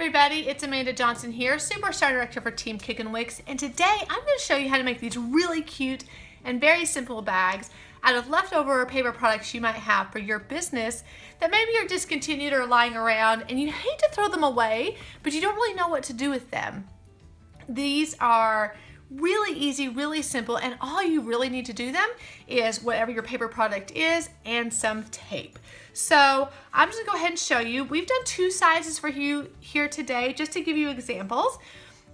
everybody, it's Amanda Johnson here, Superstar Director for Team Kick and Wicks, and today I'm going to show you how to make these really cute and very simple bags out of leftover paper products you might have for your business that maybe you're discontinued or lying around and you hate to throw them away, but you don't really know what to do with them. These are really easy, really simple, and all you really need to do them is whatever your paper product is and some tape. So I'm just gonna go ahead and show you. We've done two sizes for you here today just to give you examples.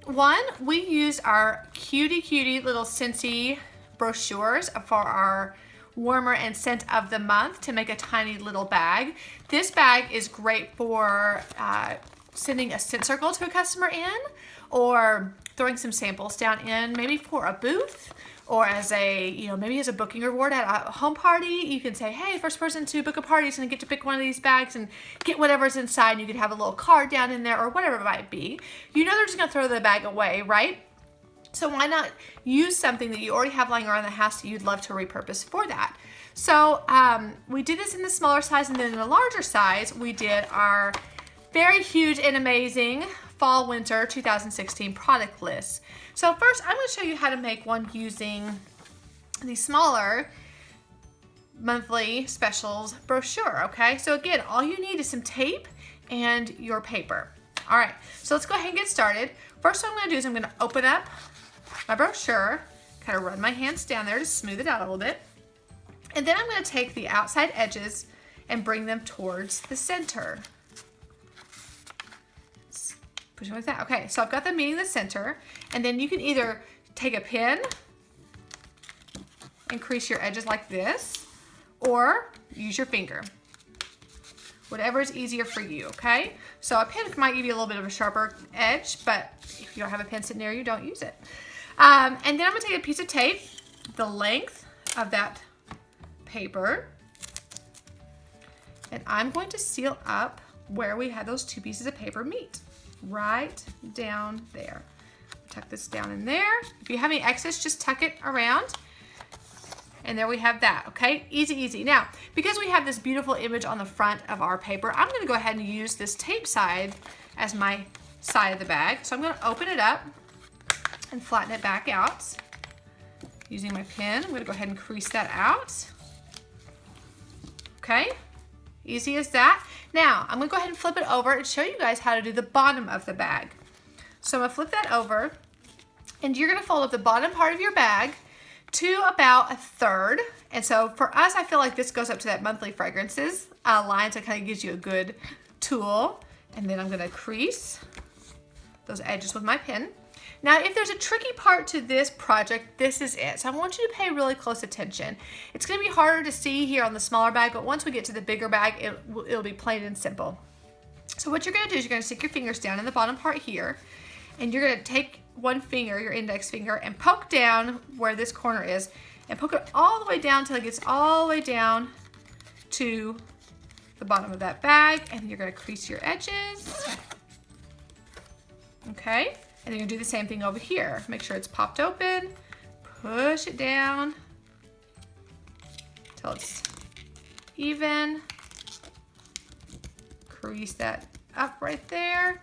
One, we use our cutie little Scentsy brochures for our warmer and scent of the month to make a tiny little bag. This bag is great for sending a scent circle to a customer in, or throwing some samples down in, maybe for a booth, or as a, maybe as a booking reward at a home party. You can say, hey, first person to book a party is gonna get to pick one of these bags and get whatever's inside. And you could have a little card down in there or whatever it might be. You know they're just gonna throw the bag away, right? So why not use something that you already have lying around the house that you'd love to repurpose for that? So we did this in the smaller size, and then in the larger size, we did our very huge and amazing Fall Winter 2016 product list. So first, I'm going to show you how to make one using the smaller monthly specials brochure, okay? So again, all you need is some tape and your paper. All right, so let's go ahead and get started. First what I'm going to do is I'm going to open up my brochure, kind of run my hands down there to smooth it out a little bit. And then I'm going to take the outside edges and bring them towards the center. Push it like that. Okay, so I've got them meeting the center, and then you can either take a pen and crease your edges like this, or use your finger. Whatever is easier for you, okay? So a pen might give you a little bit of a sharper edge, but if you don't have a pen sitting near you, don't use it. And then I'm gonna take a piece of tape, the length of that paper, and I'm going to seal up where we had those two pieces of paper meet. Right down there. Tuck this down in there. If you have any excess, just tuck it around. And there we have that, okay? Easy, easy. Now, because we have this beautiful image on the front of our paper, I'm gonna go ahead and use this tape side as my side of the bag. So I'm gonna open it up and flatten it back out. Using my pen, I'm gonna go ahead and crease that out. Okay? Easy as that. Now, I'm gonna go ahead and flip it over and show you guys how to do the bottom of the bag. So I'm gonna flip that over, and you're gonna fold up the bottom part of your bag to about a third. And so for us, I feel like this goes up to that monthly fragrances line, so it kind of gives you a good tool. And then I'm gonna crease those edges with my pen. Now, if there's a tricky part to this project, this is it. So I want you to pay really close attention. It's gonna be harder to see here on the smaller bag, but once we get to the bigger bag, it'll be plain and simple. So what you're gonna do is you're gonna stick your fingers down in the bottom part here, and you're gonna take one finger, your index finger, and poke down where this corner is, and poke it all the way down until it gets all the way down to the bottom of that bag, and you're gonna crease your edges. Okay? And then you're gonna do the same thing over here. Make sure it's popped open, push it down until it's even. Crease that up right there.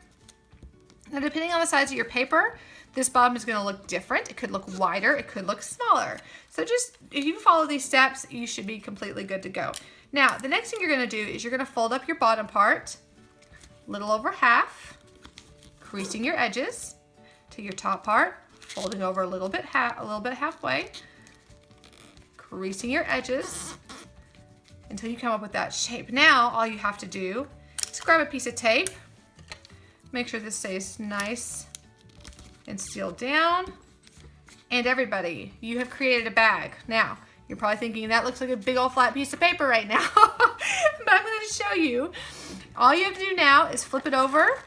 Now, depending on the size of your paper, this bottom is gonna look different. It could look wider, it could look smaller. So just, if you follow these steps, you should be completely good to go. Now, the next thing you're gonna do is you're gonna fold up your bottom part, a little over half, creasing your edges to your top part, folding over a little bit halfway, creasing your edges until you come up with that shape. Now, all you have to do is grab a piece of tape, make sure this stays nice and sealed down, and everybody, you have created a bag. Now, you're probably thinking that looks like a big old flat piece of paper right now, but I'm going to show you. All you have to do now is flip it over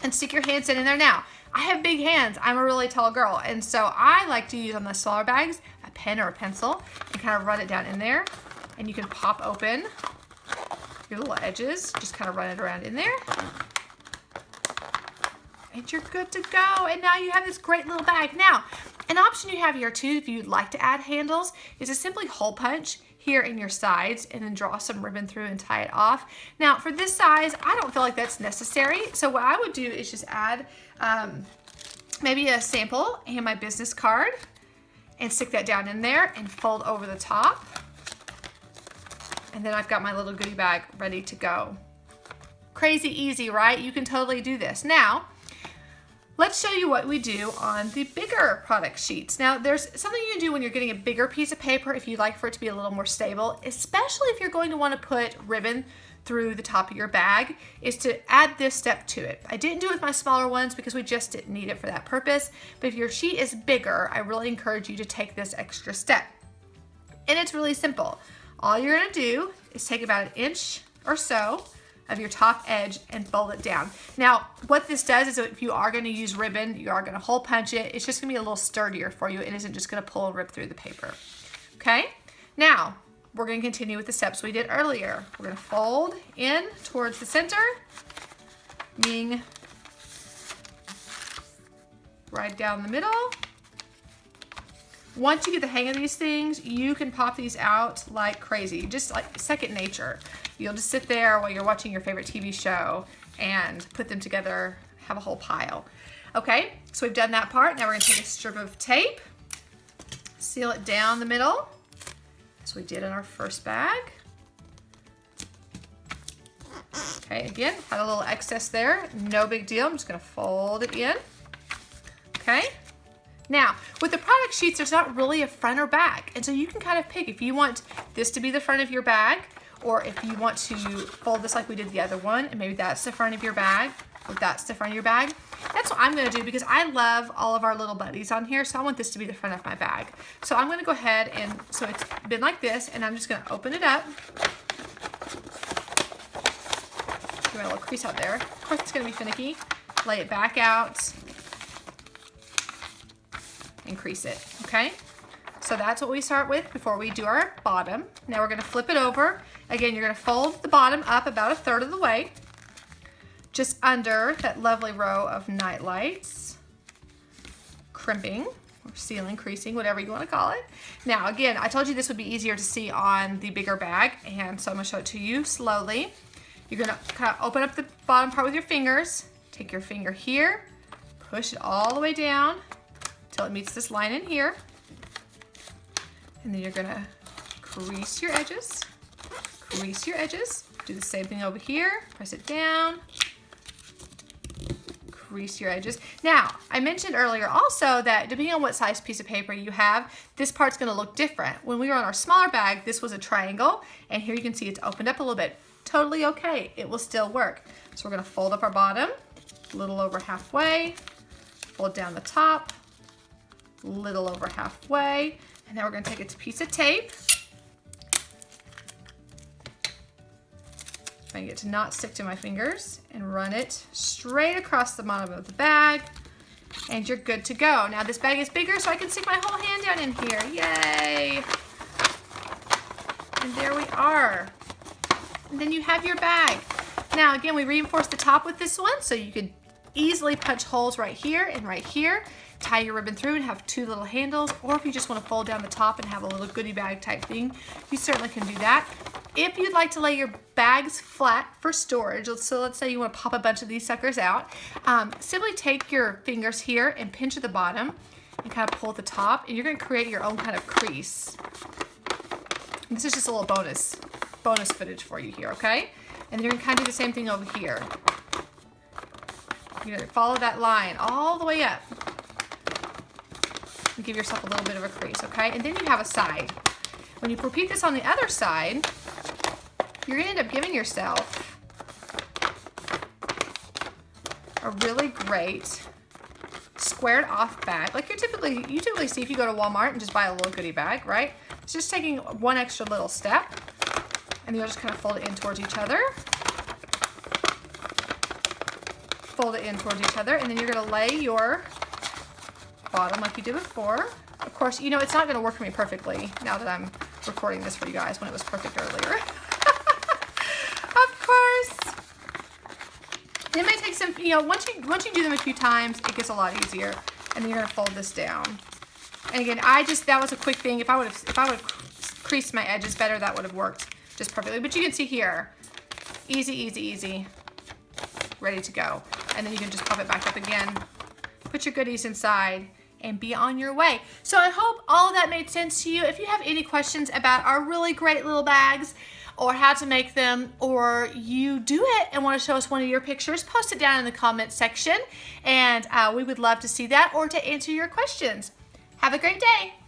and stick your hands in there. Now, I have big hands. I'm a really tall girl, and so I like to use on the smaller bags a pen or a pencil and kind of run it down in there, and you can pop open your little edges, just kind of run it around in there, and you're good to go. And now you have this great little bag. Now, an option you have here too, if you'd like to add handles, is to simply hole punch here in your sides and then draw some ribbon through and tie it off. Now for this size, I don't feel like that's necessary. So what I would do is just add maybe a sample and my business card and stick that down in there and fold over the top. And then I've got my little goodie bag ready to go. Crazy easy, right? You can totally do this. Now, let's show you what we do on the bigger product sheets. Now, there's something you can do when you're getting a bigger piece of paper if you'd like for it to be a little more stable, especially if you're going to want to put ribbon through the top of your bag, is to add this step to it. I didn't do it with my smaller ones because we just didn't need it for that purpose, but if your sheet is bigger, I really encourage you to take this extra step. And it's really simple. All you're gonna do is take about 1 inch or so of your top edge and fold it down. Now, what this does is if you are gonna use ribbon, you are gonna hole punch it, it's just gonna be a little sturdier for you. It isn't just gonna pull and rip through the paper, okay? Now, we're gonna continue with the steps we did earlier. We're gonna fold in towards the center, meaning right down the middle. Once you get the hang of these things, you can pop these out like crazy, just like second nature. You'll just sit there while you're watching your favorite TV show and put them together, have a whole pile. Okay, so we've done that part. Now we're gonna take a strip of tape, seal it down the middle, as we did in our first bag. Okay, again, had a little excess there, no big deal. I'm just gonna fold it in, okay? Now, with the product sheets, there's not really a front or back, and so you can kind of pick if you want this to be the front of your bag, or if you want to fold this like we did the other one, and maybe that's the front of your bag, or that's the front of your bag. That's what I'm gonna do because I love all of our little buddies on here, so I want this to be the front of my bag. So I'm gonna go ahead and, so it's been like this, and I'm just gonna open it up. Give it a little crease out there. Of course it's gonna be finicky. Lay it back out. Increase it, okay? So that's what we start with before we do our bottom. Now we're gonna flip it over. Again, you're gonna fold the bottom up about 1/3 of the way, just under that lovely row of night lights, crimping, or sealing, creasing, whatever you wanna call it. Now again, I told you this would be easier to see on the bigger bag, and so I'm gonna show it to you slowly. You're gonna kind of open up the bottom part with your fingers, take your finger here, push it all the way down, until it meets this line in here. And then you're gonna crease your edges, crease your edges. Do the same thing over here, press it down, crease your edges. Now, I mentioned earlier also that depending on what size piece of paper you have, this part's gonna look different. When we were on our smaller bag, this was a triangle, and here you can see it's opened up a little bit. Totally okay, it will still work. So we're gonna fold up our bottom, a little over halfway, fold down the top, little over halfway, and then we're going to take a piece of tape and get to not stick to my fingers and run it straight across the bottom of the bag, and you're good to go. Now this bag is bigger, so I can stick my whole hand down in here. Yay! And there we are. And then you have your bag. Now again, we reinforced the top with this one, so you could easily punch holes right here and right here, tie your ribbon through and have 2 little handles, or if you just want to fold down the top and have a little goodie bag type thing, you certainly can do that. If you'd like to lay your bags flat for storage, so let's say you want to pop a bunch of these suckers out, simply take your fingers here and pinch at the bottom and kind of pull at the top, and you're going to create your own kind of crease. And this is just a little bonus footage for you here, okay? And then you're going to kind of do the same thing over here. You're gonna follow that line all the way up and give yourself a little bit of a crease, okay? And then you have a side. When you repeat this on the other side, you're gonna end up giving yourself a really great squared off bag. Like you typically see if you go to Walmart and just buy a little goodie bag, right? It's just taking one extra little step, and you'll just kind of fold it in towards each other. Fold it in towards each other, and then you're gonna lay your bottom like you did before. Of course, you know, it's not gonna work for me perfectly now that I'm recording this for you guys when it was perfect earlier. Of course. It may take some, you know, once you do them a few times, it gets a lot easier. And then you're gonna fold this down. And again, that was a quick thing. If I would have creased my edges better, that would have worked just perfectly. But you can see here, easy, easy, easy, ready to go. And then you can just pop it back up again, put your goodies inside, and be on your way. So I hope all of that made sense to you. If you have any questions about our really great little bags or how to make them, or you do it and want to show us one of your pictures, post it down in the comments section, and we would love to see that or to answer your questions. Have a great day.